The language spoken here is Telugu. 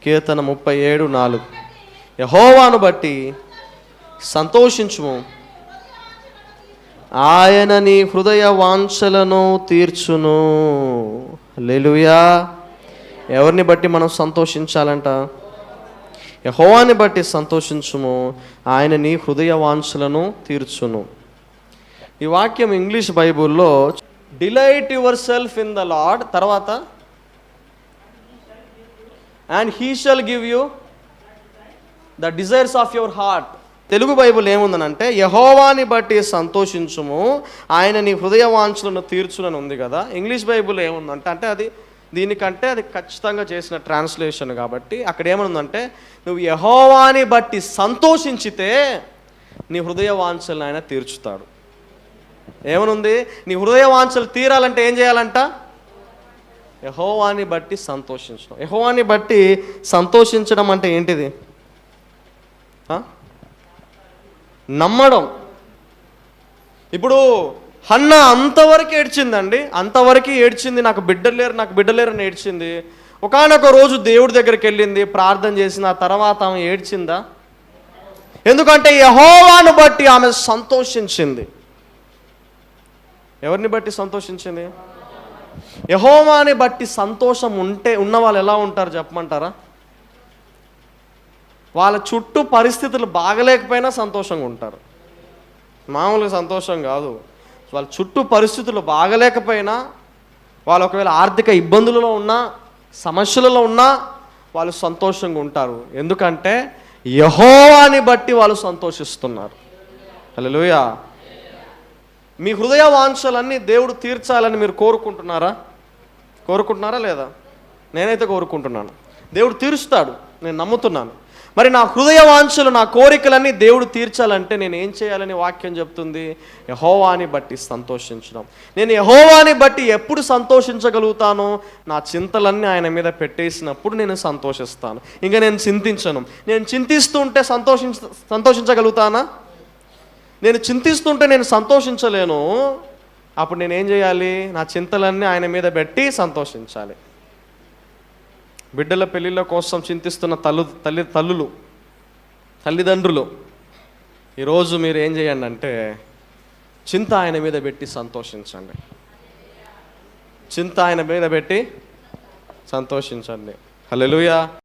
కీర్తన 37:4. యెహోవాను బట్టి సంతోషించుము, ఆయన నీ హృదయ వాంఛలను తీర్చును. హల్లెలూయా. ఎవరిని బట్టి మనం సంతోషించాలంట? యెహోవాని బట్టి సంతోషించుము, ఆయన నీ హృదయ వాంఛలను తీర్చును. ఈ వాక్యం ఇంగ్లీష్ బైబుల్లో delight yourself in the Lord, తర్వాత and he shall give you the desires of your heart. Telugu Bible ఏముందనంటే యెహోవాని బట్టి సంతోషించుము, ఆయన నీ హృదయ వాంఛలను తీర్చునని ఉంది కదా. ఇంగ్లీష్ బైబుల్ ఏముందంటే అది దీనికంటే అది ఖచ్చితంగా చేసిన ట్రాన్స్లేషన్ కాబట్టి అక్కడ ఏమనుందంటే నువ్వు యెహోవాని బట్టి సంతోషించితే నీ హృదయ వాంఛలను ఆయన తీర్చుతాడు. ఏమనుంది? నీ హృదయ వాంఛలు తీరాలంటే ఏం చేయాలంట? యెహోవాని బట్టి సంతోషించడం. యెహోవాని బట్టి సంతోషించడం అంటే ఏంటిది? నమ్మడం. ఇప్పుడు హన్నా అంతవరకు ఏడ్చిందండి, అంతవరకు ఏడ్చింది, నాకు బిడ్డలేరు అని ఏడ్చింది. ఒకానొక రోజు దేవుడి దగ్గరికి వెళ్ళింది, ప్రార్థన చేసిన తర్వాత ఆమె ఏడ్చిందా? ఎందుకంటే యెహోవాను బట్టి ఆమె సంతోషించింది. ఎవరిని బట్టి సంతోషించింది? యెహోవాని బట్టి సంతోషం ఉన్న వాళ్ళు ఎలా ఉంటారు చెప్పమంటారా? వాళ్ళ చుట్టూ పరిస్థితులు బాగలేకపోయినా సంతోషంగా ఉంటారు. మామూలుగా సంతోషం కాదు, వాళ్ళ చుట్టూ పరిస్థితులు బాగలేకపోయినా, వాళ్ళు ఒకవేళ ఆర్థిక ఇబ్బందులలో ఉన్నా, సమస్యలలో ఉన్నా వాళ్ళు సంతోషంగా ఉంటారు. ఎందుకంటే యెహోవాని బట్టి వాళ్ళు సంతోషిస్తున్నారు. హల్లెలూయా. మీ హృదయ వాంఛలన్నీ దేవుడు తీర్చాలని మీరు కోరుకుంటున్నారా లేదా? నేనైతే కోరుకుంటున్నాను. దేవుడు తీరుస్తాడు, నేను నమ్ముతున్నాను. మరి నా హృదయ వాంఛలు, నా కోరికలన్నీ దేవుడు తీర్చాలంటే నేను ఏం చేయాలని వాక్యం చెప్తుంది? యెహోవాని బట్టి సంతోషించడం. నేను యెహోవాని బట్టి ఎప్పుడు సంతోషించగలుగుతాను? నా చింతలన్నీ ఆయన మీద పెట్టేసినప్పుడు నేను సంతోషిస్తాను. ఇంకా నేను చింతించను. నేను చింతిస్తూ ఉంటే సంతోషించగలుగుతానా? నేను చింతిస్తుంటే నేను సంతోషించలేను. అప్పుడు నేనేం చేయాలి? నా చింతలన్నీ ఆయన మీద పెట్టి సంతోషించాలి. బిడ్డల పెళ్ళిళ్ళ కోసం చింతిస్తున్న తల్లిదండ్రులు, ఈరోజు మీరు ఏం చేయండి అంటే చింత ఆయన మీద పెట్టి సంతోషించండి. చింత ఆయన మీద పెట్టి సంతోషించండి. హల్లెలూయా.